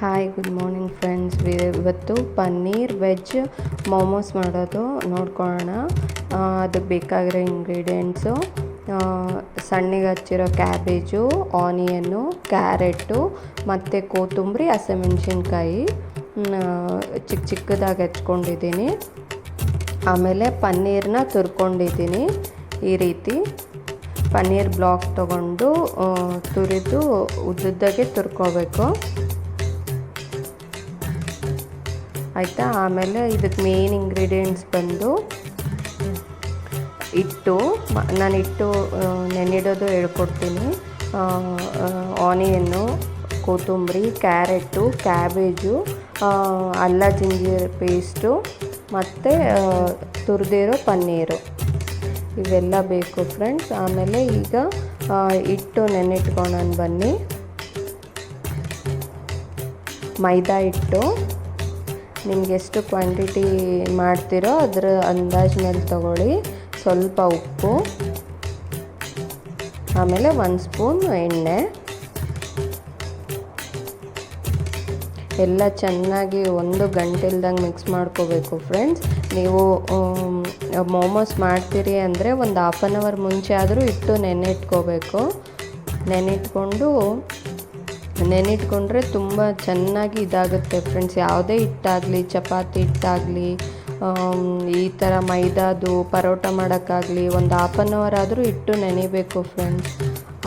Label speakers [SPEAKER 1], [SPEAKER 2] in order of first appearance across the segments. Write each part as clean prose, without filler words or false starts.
[SPEAKER 1] Hi good morning friends. ಇವತ್ತು paneer veg momos ಮಾಡೋದು ನೋಡ್ಕೊಳ್ಳೋಣ. ಅದಕ್ಕೆ ಬೇಕಾಗಿರೋ ಇಂಗ್ರೀಡಿಯೆಂಟ್ಸು ಸಣ್ಣಗೆ ಹಚ್ಚಿರೋ ಕ್ಯಾಬೇಜು, ಆನಿಯನ್ನು, ಕ್ಯಾರೆಟು ಮತ್ತು ಕೊತ್ತಂಬರಿ, ಹಸಿಮೆಣ್ಸಿನ್ಕಾಯಿ ಚಿಕ್ಕ ಚಿಕ್ಕದಾಗಿ ಹೆಚ್ಕೊಂಡಿದ್ದೀನಿ. ಆಮೇಲೆ ಪನ್ನೀರನ್ನ ತುರ್ಕೊಂಡಿದ್ದೀನಿ. ಈ ರೀತಿ ಪನ್ನೀರ್ ಬ್ಲಾಕ್ ತೊಗೊಂಡು ತುರಿದು ಉದ್ದುದ್ದಾಗೆ ತುರ್ಕೋಬೇಕು, ಆಯಿತಾ. ಆಮೇಲೆ ಇದಕ್ಕೆ ಮೇನ್ ಇಂಗ್ರೀಡಿಯೆಂಟ್ಸ್ ಬಂದು ಹಿಟ್ಟು. ನಾನು ಹಿಟ್ಟು ನೆನೆಯಿಡೋದು ಹೇಳ್ಕೊಡ್ತೀನಿ. ಆನಿಯನ್ನು, ಕೊತ್ತಂಬರಿ, ಕ್ಯಾರೆಟು, ಕ್ಯಾಬೇಜು, ಅಲ್ಲ ಜಿಂಜರ್ ಪೇಸ್ಟು ಮತ್ತು ತುರಿದಿರೋ ಪನ್ನೀರು ಇವೆಲ್ಲ ಬೇಕು ಫ್ರೆಂಡ್ಸ್. ಆಮೇಲೆ ಈಗ ಹಿಟ್ಟು ನೆನೆಟ್ಕೊಳ್ಳೋಣ ಬನ್ನಿ. ಮೈದಾ ಹಿಟ್ಟು ನಿಮ್ಗೆ ಎಷ್ಟು ಕ್ವಾಂಟಿಟಿ ಮಾಡ್ತೀರೋ ಅದರ ಅಂದಾಜು ಮೇಲೆ ತಗೊಳ್ಳಿ. ಸ್ವಲ್ಪ ಉಪ್ಪು, ಆಮೇಲೆ 1 ಸ್ಪೂನ್ ಎಣ್ಣೆ. ಎಲ್ಲ ಚೆನ್ನಾಗಿ 1 ಗಂಟೆ ಇಲ್ದಂಗೆ ಮಿಕ್ಸ್ ಮಾಡ್ಕೋಬೇಕು ಫ್ರೆಂಡ್ಸ್. ನೀವು ಮೋಮೋಸ್ ಮಾಡ್ತೀರಿ ಅಂದರೆ ಒಂದು ಹಾಫ್ ಆನ್ ಅವರ್ ಮುಂಚೆ ಆದರೂ ಹಿಟ್ಟು ನೆನೆಟ್ಕೋಬೇಕು. ನೆನೆಟ್ಕೊಂಡ್ರೆ ತುಂಬ ಚೆನ್ನಾಗಿ ಇದಾಗುತ್ತೆ ಫ್ರೆಂಡ್ಸ್. ಯಾವುದೇ ಹಿಟ್ಟಾಗಲಿ, ಚಪಾತಿ ಹಿಟ್ಟಾಗಲಿ, ಈ ಥರ ಮೈದಾದು ಪರೋಟ ಮಾಡೋಕ್ಕಾಗಲಿ ಒಂದು ಹಾಫ್ ಆನ್ ಅವರ್ ಆದರೂ ಹಿಟ್ಟು ನೆನೆಯಬೇಕು ಫ್ರೆಂಡ್ಸ್.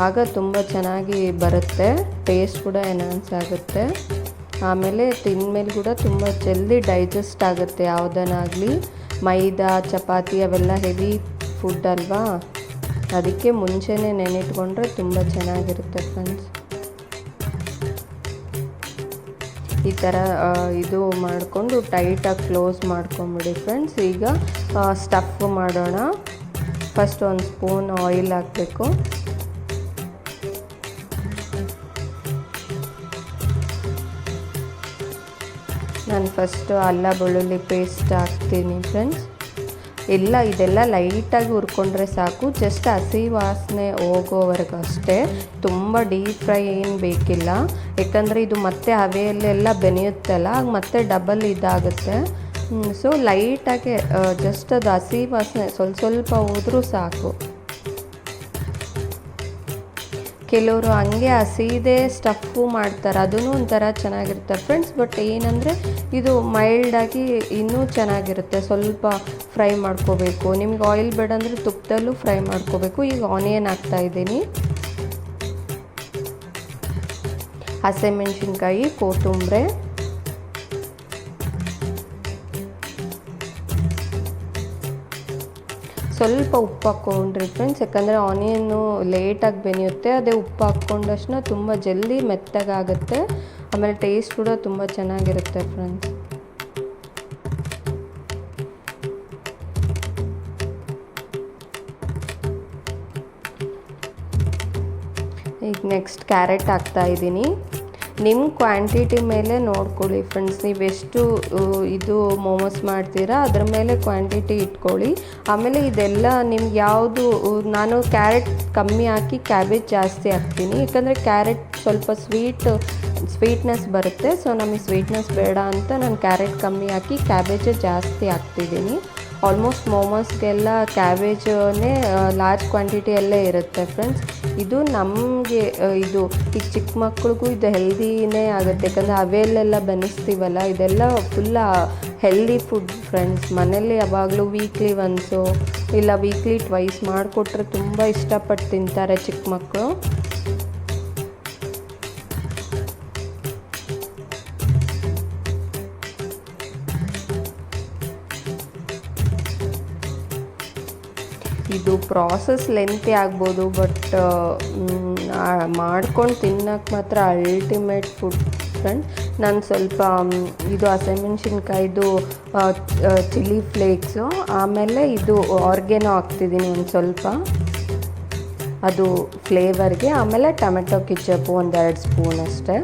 [SPEAKER 1] ಆಗ ತುಂಬ ಚೆನ್ನಾಗಿ ಬರುತ್ತೆ, ಟೇಸ್ಟ್ ಕೂಡ ಎನ್ಹಾನ್ಸ್ ಆಗುತ್ತೆ. ಆಮೇಲೆ ತಿಂದಮೇಲೆ ಕೂಡ ತುಂಬ ಜಲ್ದಿ ಡೈಜೆಸ್ಟ್ ಆಗುತ್ತೆ ಯಾವುದನ್ನಾಗಲಿ. ಮೈದಾ, ಚಪಾತಿ ಅವೆಲ್ಲ ಹೆವಿ ಫುಡ್ ಅಲ್ವಾ, ಅದಕ್ಕೆ ಮುಂಚೆನೇ ನೆನೆಟ್ಕೊಂಡ್ರೆ ತುಂಬ ಚೆನ್ನಾಗಿರುತ್ತೆ ಫ್ರೆಂಡ್ಸ್. ಈ ಥರ ಇದು ಮಾಡಿಕೊಂಡು ಟೈಟಾಗಿ ಕ್ಲೋಸ್ ಮಾಡ್ಕೊಂಬಿಡಿ ಫ್ರೆಂಡ್ಸ್. ಈಗ ಸ್ಟಫ್ ಮಾಡೋಣ. ಫಸ್ಟ್ 1 ಸ್ಪೂನ್ ಆಯಿಲ್ ಹಾಕಬೇಕು. ನಾನು ಫಸ್ಟು ಅಲ್ಲ ಬೆಳ್ಳುಳ್ಳಿ ಪೇಸ್ಟ್ ಹಾಕ್ತೀನಿ ಫ್ರೆಂಡ್ಸ್. ಇದೆಲ್ಲ ಲೈಟಾಗಿ ಹುರ್ಕೊಂಡ್ರೆ ಸಾಕು, ಜಸ್ಟ್ ಹಸಿ ವಾಸನೆ ಹೋಗೋವರೆಗೂ ಅಷ್ಟೇ. ತುಂಬ ಡೀಪ್ ಫ್ರೈ ಏನು ಬೇಕಿಲ್ಲ, ಯಾಕಂದರೆ ಇದು ಮತ್ತೆ ಹವೆಯಲ್ಲೆಲ್ಲ ಬೆನೆಯುತ್ತಲ್ಲ, ಆಗ ಮತ್ತೆ ಡಬಲ್ ಇದಾಗುತ್ತೆ. ಸೊ ಲೈಟಾಗಿ ಜಸ್ಟ್ ಅದು ಹಸಿ ವಾಸನೆ ಸ್ವಲ್ಪ ಹೋದರೂ ಸಾಕು. ಕೆಲವರು ಹಂಗೆ ಹಸಿದೇ ಸ್ಟಫು ಮಾಡ್ತಾರೆ, ಅದೂ ಒಂಥರ ಚೆನ್ನಾಗಿರುತ್ತೆ ಫ್ರೆಂಡ್ಸ್. ಬಟ್ ಏನಂದರೆ ಇದು ಮೈಲ್ಡಾಗಿ ಇನ್ನೂ ಚೆನ್ನಾಗಿರುತ್ತೆ. ಸ್ವಲ್ಪ ಫ್ರೈ ಮಾಡ್ಕೋಬೇಕು. ನಿಮ್ಗೆ ಆಯಿಲ್ ಬೇಡ ಅಂದರೆ ತುಪ್ಪದಲ್ಲೂ ಫ್ರೈ ಮಾಡ್ಕೋಬೇಕು. ಈಗ ಆನಿಯನ್ ಹಾಕ್ತಾಯಿದ್ದೀನಿ, ಹಸಿಮೆಣ್ಸಿನ್ಕಾಯಿ, ಕೊತ್ತಂಬರಿ, ಸ್ವಲ್ಪ ಉಪ್ಪು ಹಾಕ್ಕೊಂಡ್ರಿ ಫ್ರೆಂಡ್ಸ್. ಯಾಕಂದರೆ ಆನಿಯನ್ನು ಲೇಟಾಗಿ ಬೆನೆಯುತ್ತೆ, ಅದೇ ಉಪ್ಪು ಹಾಕ್ಕೊಂಡಷ್ಟು ತುಂಬ ಜಲ್ದಿ ಮೆತ್ತಗಾಗುತ್ತೆ. ಆಮೇಲೆ ಟೇಸ್ಟ್ ಕೂಡ ತುಂಬ ಚೆನ್ನಾಗಿರುತ್ತೆ ಫ್ರೆಂಡ್ಸ್. ಈಗ ನೆಕ್ಸ್ಟ್ ಕ್ಯಾರೆಟ್ ಹಾಕ್ತಾಯಿದ್ದೀನಿ. ನಿಮ್ಮ ಕ್ವಾಂಟಿಟಿ ಮೇಲೆ ನೋಡ್ಕೊಳ್ಳಿ ಫ್ರೆಂಡ್ಸ್. ನೀವೆಷ್ಟು ಇದು ಮೋಮೋಸ್ ಮಾಡ್ತೀರಾ ಅದ್ರ ಮೇಲೆ ಕ್ವಾಂಟಿಟಿ ಇಟ್ಕೊಳ್ಳಿ. ಆಮೇಲೆ ಇದೆಲ್ಲ ನಿಮ್ಗೆ ಯಾವುದು, ನಾನು ಕ್ಯಾರೆಟ್ ಕಮ್ಮಿ ಹಾಕಿ ಕ್ಯಾಬೇಜ್ ಜಾಸ್ತಿ ಹಾಕ್ತೀನಿ, ಯಾಕಂದರೆ ಕ್ಯಾರೆಟ್ ಸ್ವಲ್ಪ ಸ್ವೀಟ್ನೆಸ್ ಬರುತ್ತೆ. ಸೊ ನಮಗೆ ಸ್ವೀಟ್ನೆಸ್ ಬೇಡ ಅಂತ ನಾನು ಕ್ಯಾರೆಟ್ ಕಮ್ಮಿ ಹಾಕಿ ಕ್ಯಾಬೇಜ್ ಜಾಸ್ತಿ ಹಾಕ್ತಿದ್ದೀನಿ. ಆಲ್ಮೋಸ್ಟ್ ಮೋಮೋಸ್ಗೆಲ್ಲ ಕ್ಯಾಬೇಜೇ ಲಾರ್ಜ್ ಕ್ವಾಂಟಿಟಿಯಲ್ಲೇ ಇರುತ್ತೆ ಫ್ರೆಂಡ್ಸ್. ಇದು ನಮಗೆ ಇದು ಈಗ ಚಿಕ್ಕ ಮಕ್ಳಿಗೂ ಇದು ಹೆಲ್ದಿನೇ ಆಗುತ್ತೆ, ಯಾಕಂದರೆ ಅವೆಯಲ್ಲೆಲ್ಲ ಬೆನೆಸ್ತೀವಲ್ಲ, ಇದೆಲ್ಲ ಫುಲ್ಲ ಹೆಲ್ದಿ ಫುಡ್ ಫ್ರೆಂಡ್ಸ್. ಮನೇಲಿ ಯಾವಾಗಲೂ ವೀಕ್ಲಿ ಒನ್ಸು ಇಲ್ಲ ವೀಕ್ಲಿ ಟ್ವೈಸ್ ಮಾಡಿಕೊಟ್ರೆ ತುಂಬ ಇಷ್ಟಪಟ್ಟು ತಿಂತಾರೆ ಚಿಕ್ಕ ಮಕ್ಕಳು. ಇದು ಪ್ರಾಸೆಸ್ ಲೆಂತಿ ಆಗ್ಬೋದು, ಬಟ್ ಮಾಡ್ಕೊಂಡು ತಿನ್ನೋಕ್ಕೆ ಮಾತ್ರ ಅಲ್ಟಿಮೇಟ್ ಫುಡ್ ಫ್ರೆಂಡ್. ನಾನು ಸ್ವಲ್ಪ ಇದು ಹಸಿಮೆಣ್ಸಿನ್ಕಾಯ್ದು ಚಿಲ್ಲಿ ಫ್ಲೇಕ್ಸು, ಆಮೇಲೆ ಇದು ಆರ್ಗ್ಯಾನೋ ಹಾಕ್ತಿದ್ದೀನಿ ಒಂದು ಸ್ವಲ್ಪ, ಅದು ಫ್ಲೇವರ್ಗೆ. ಆಮೇಲೆ ಟೊಮೆಟೊ ಕೆಚಪ್ಪು 1-2 ಸ್ಪೂನ್ ಅಷ್ಟೇ.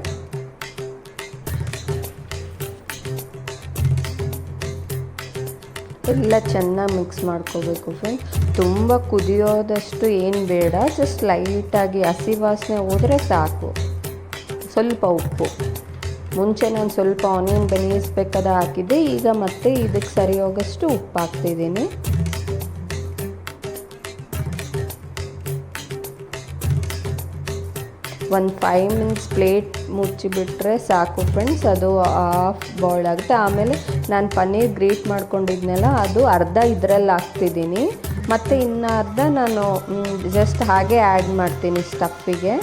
[SPEAKER 1] ಎಲ್ಲ ಚೆನ್ನಾಗಿ ಮಿಕ್ಸ್ ಮಾಡ್ಕೋಬೇಕು ಫ್ರೆಂಡ್ಸ್. ತುಂಬ ಕುದಿಯೋದಷ್ಟು ಏನು ಬೇಡ, ಜಸ್ಟ್ ಲೈಟಾಗಿ ಹಸಿ ವಾಸನೆ ಹೋದರೆ ಸಾಕು. ಸ್ವಲ್ಪ ಉಪ್ಪು, ಮುಂಚೆ ನಾನು ಸ್ವಲ್ಪ ಆನಿಯನ್ ಬೇಯಿಸ್ಬೇಕಾದ ಹಾಕಿದ್ದೆ. ಈಗ ಮತ್ತೆ ಇದಕ್ಕೆ ಸರಿ ಹೋಗೋಷ್ಟು ಉಪ್ಪು ಹಾಕ್ತಿದ್ದೀನಿ. ಒಂದು 5 ಮಿನಿಟ್ಸ್ ಪ್ಲೇಟ್ ಮುಚ್ಚಿಬಿಟ್ರೆ ಸಾಕು ಫ್ರೆಂಡ್ಸ್, ಅದು ಹಾಫ್ ಬಾಯ್ಲ್ ಆಗುತ್ತೆ. ಆಮೇಲೆ ನಾನು ಪನ್ನೀರ್ ಗ್ರೇಟ್ ಮಾಡ್ಕೊಂಡಿದ್ನಲ್ಲ ಅದು ಅರ್ಧ ಇದರಲ್ಲಿ ಹಾಕ್ತಿದ್ದೀನಿ, ಮತ್ತು ಇನ್ನು ಅರ್ಧ ನಾನು ಜಸ್ಟ್ ಹಾಗೆ ಆ್ಯಡ್ ಮಾಡ್ತೀನಿ ಸ್ಟಫಿಗೆ.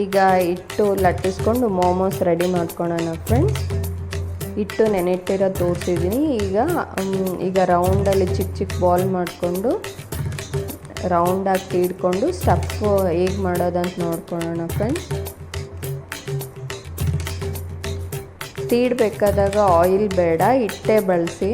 [SPEAKER 1] ಈಗ ಹಿಟ್ಟು ಲಟ್ಟಿಸ್ಕೊಂಡು ಮೋಮೋಸ್ ರೆಡಿ ಮಾಡ್ಕೊಳ್ಳೋಣ ಫ್ರೆಂಡ್ಸ್. ಹಿಟ್ಟು ನೆನೆಟ್ಟಿರೋ ತೋರಿಸಿದ್ದೀನಿ. ಈಗ ರೌಂಡಲ್ಲಿ ಚಿಕ್ಕ ಚಿಕ್ಕ ಬಾಲ್ ಮಾಡಿಕೊಂಡು ರೌಂಡಾಗಿ ತೀಡ್ಕೊಂಡು ಸ್ಟಫ್ ಹೇಗೆ ಮಾಡೋದಂತ ನೋಡ್ಕೊಳ್ಳೋಣ ಫ್ರೆಂಡ್ಸ್. ತೀಡಬೇಕಾದಾಗ ಆಯಿಲ್ ಬೇಡ, ಹಿಟ್ಟೇ ಬಳಸಿ.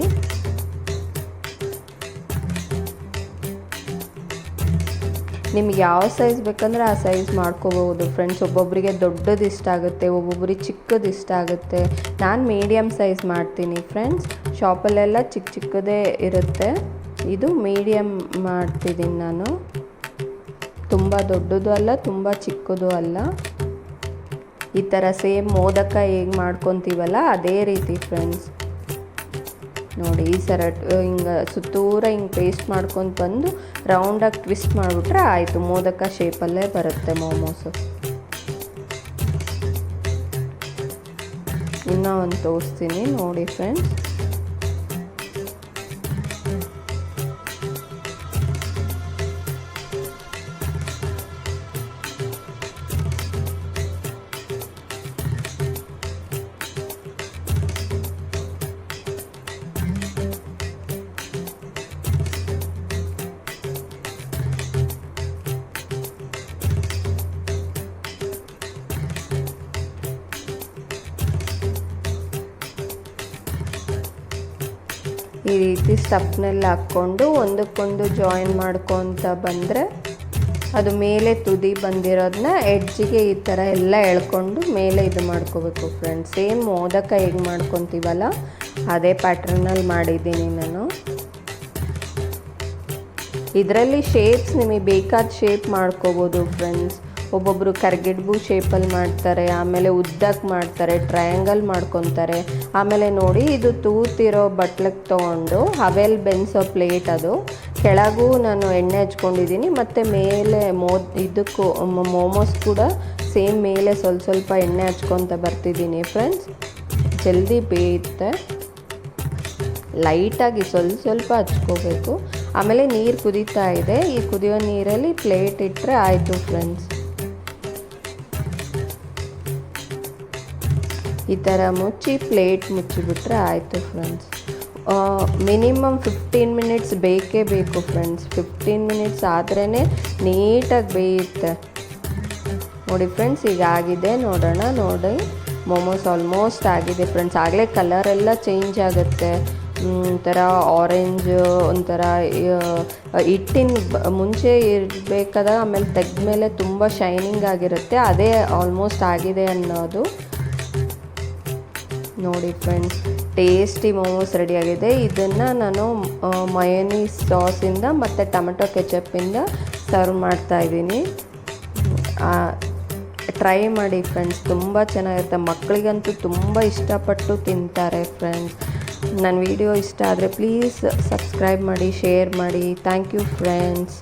[SPEAKER 1] ನಿಮ್ಗೆ ಯಾವ ಸೈಜ್ ಬೇಕಂದ್ರೆ ಆ ಸೈಜ್ ಮಾಡ್ಕೋಬೋದು ಫ್ರೆಂಡ್ಸ್. ಒಬ್ಬೊಬ್ಬರಿಗೆ ದೊಡ್ಡದು ಇಷ್ಟ ಆಗುತ್ತೆ, ಒಬ್ಬೊಬ್ಬರಿಗೆ ಚಿಕ್ಕದು ಇಷ್ಟ ಆಗುತ್ತೆ. ನಾನು ಮೀಡಿಯಮ್ ಸೈಜ್ ಮಾಡ್ತೀನಿ ಫ್ರೆಂಡ್ಸ್. ಶಾಪಲ್ಲೆಲ್ಲ ಚಿಕ್ಕ ಚಿಕ್ಕದೇ ಇರುತ್ತೆ, ಇದು ಮೀಡಿಯಮ್ ಮಾಡ್ತಿದ್ದೀನಿ ನಾನು. ತುಂಬ ದೊಡ್ಡದು ಅಲ್ಲ, ತುಂಬ ಚಿಕ್ಕದು ಅಲ್ಲ. ಈ ಥರ ಸೇಮ್ ಮೋದಕ ಹೇಗೆ ಮಾಡ್ಕೊತೀವಲ್ಲ ಅದೇ ರೀತಿ ಫ್ರೆಂಡ್ಸ್. ನೋಡಿ ಈ ಥರ ಹಿಂಗೆ ಸುತ್ತೂರ ಹಿಂಗೆ ಪೇಸ್ಟ್ ಮಾಡ್ಕೊಂಡು ಬಂದು ರೌಂಡಾಗಿ ಟ್ವಿಸ್ಟ್ ಮಾಡಿಬಿಟ್ರೆ ಆಯಿತು, ಮೋದಕ ಶೇಪಲ್ಲೇ ಬರುತ್ತೆ ಮೋಮೋಸು. ಇನ್ನೂ ಒಂದು ತೋರಿಸ್ತೀನಿ ನೋಡಿ ಫ್ರೆಂಡ್ಸ್. ಈ ರೀತಿ ಸ್ಟಫ್ನೆಲ್ಲ ಹಾಕ್ಕೊಂಡು ಒಂದಕ್ಕೊಂದು ಜಾಯಿನ್ ಮಾಡ್ಕೊತ ಬಂದರೆ ಅದು ಮೇಲೆ ತುದಿ ಬಂದಿರೋದನ್ನ ಎಡ್ಜಿಗೆ ಈ ಥರ ಎಲ್ಲ ಎಳ್ಕೊಂಡು ಮೇಲೆ ಇದು ಮಾಡ್ಕೋಬೇಕು ಫ್ರೆಂಡ್ಸ್. ಸೇಮ್ ಮೋದಕ ಹೇಗೆ ಮಾಡ್ಕೊತೀವಲ್ಲ ಅದೇ ಪ್ಯಾಟ್ರನಲ್ಲಿ ಮಾಡಿದ್ದೀನಿ ನಾನು. ಇದರಲ್ಲಿ ಶೇಪ್ಸ್ ನಿಮಗೆ ಬೇಕಾದ ಶೇಪ್ ಮಾಡ್ಕೋಬೋದು ಫ್ರೆಂಡ್ಸ್. ಒಬ್ಬೊಬ್ಬರು ಕರ್ಗಿಡ್ಬು ಶೇಪಲ್ಲಿ ಮಾಡ್ತಾರೆ, ಆಮೇಲೆ ಉದ್ದಕ್ಕೆ ಮಾಡ್ತಾರೆ, ಟ್ರಯಾಂಗಲ್ ಮಾಡ್ಕೊತಾರೆ. ಆಮೇಲೆ ನೋಡಿ ಇದು ತೂತಿರೋ ಬಟ್ಲಕ್ಕೆ ತೊಗೊಂಡು ಹವೆಲ್ ಬೆನ್ಸೋ ಪ್ಲೇಟ್, ಅದು ಕೆಳಗೂ ನಾನು ಎಣ್ಣೆ ಹಚ್ಕೊಂಡಿದ್ದೀನಿ, ಮತ್ತು ಮೇಲೆ ಇದಕ್ಕೂ ಮೋಮೋಸ್ ಕೂಡ ಸೇಮ್ ಮೇಲೆ ಸ್ವಲ್ಪ ಎಣ್ಣೆ ಹಚ್ಕೊತ ಬರ್ತಿದ್ದೀನಿ ಫ್ರೆಂಡ್ಸ್. ಜಲ್ದಿ ಬೇಯುತ್ತೆ, ಲೈಟಾಗಿ ಸ್ವಲ್ಪ ಹಚ್ಕೋಬೇಕು. ಆಮೇಲೆ ನೀರು ಕುದೀತಾ ಇದೆ, ಈ ಕುದಿಯೋ ನೀರಲ್ಲಿ ಪ್ಲೇಟ್ ಇಟ್ಟರೆ ಆಯಿತು ಫ್ರೆಂಡ್ಸ್. ಈ ಥರ ಮುಚ್ಚಿ ಪ್ಲೇಟ್ ಮುಚ್ಚಿಬಿಟ್ರೆ ಆಯಿತು ಫ್ರೆಂಡ್ಸ್. ಮಿನಿಮಮ್ 15 ಮಿನಿಟ್ಸ್ ಬೇಕೇ ಬೇಕು ಫ್ರೆಂಡ್ಸ್. 15 ಮಿನಿಟ್ಸ್ ಆದ್ರೇ ನೀಟಾಗಿ ಬೇಯುತ್ತೆ. ನೋಡಿ ಫ್ರೆಂಡ್ಸ್, ಈಗ ಆಗಿದೆ ನೋಡೋಣ. ನೋಡಿ ಮೋಮೋಸ್ ಆಲ್ಮೋಸ್ಟ್ ಆಗಿದೆ ಫ್ರೆಂಡ್ಸ್. ಆಗಲೇ ಕಲರೆಲ್ಲ ಚೇಂಜ್ ಆಗುತ್ತೆ, ಒಂಥರ ಆರೆಂಜ್, ಒಂಥರ ಹಿಟ್ಟಿನ ಮುಂಚೆ ಇರಬೇಕಾದಾಗ ಆಮೇಲೆ ತೆಗೆದ್ಮೇಲೆ ತುಂಬ ಶೈನಿಂಗ್ ಆಗಿರುತ್ತೆ, ಅದೇ ಆಲ್ಮೋಸ್ಟ್ ಆಗಿದೆ ಅನ್ನೋದು. ನೋಡಿ ಫ್ರೆಂಡ್ಸ್, ಟೇಸ್ಟಿ ಮೋಮೋಸ್ ರೆಡಿಯಾಗಿದೆ. ಇದನ್ನು ನಾನು ಮಯೋನೀಸ್ ಸಾಸಿಂದ ಮತ್ತು ಟೊಮೆಟೊ ಕೆಚಪ್ಪಿಂದ ಸರ್ವ್ ಮಾಡ್ತಾಯಿದ್ದೀನಿ. ಟ್ರೈ ಮಾಡಿ ಫ್ರೆಂಡ್ಸ್, ತುಂಬ ಚೆನ್ನಾಗಿರುತ್ತೆ. ಮಕ್ಕಳಿಗಂತೂ ತುಂಬ ಇಷ್ಟಪಟ್ಟು ತಿಂತಾರೆ ಫ್ರೆಂಡ್ಸ್. ನನ್ನ ವಿಡಿಯೋ ಇಷ್ಟ ಆದರೆ ಪ್ಲೀಸ್ ಸಬ್ಸ್ಕ್ರೈಬ್ ಮಾಡಿ, ಶೇರ್ ಮಾಡಿ. Thank you friends.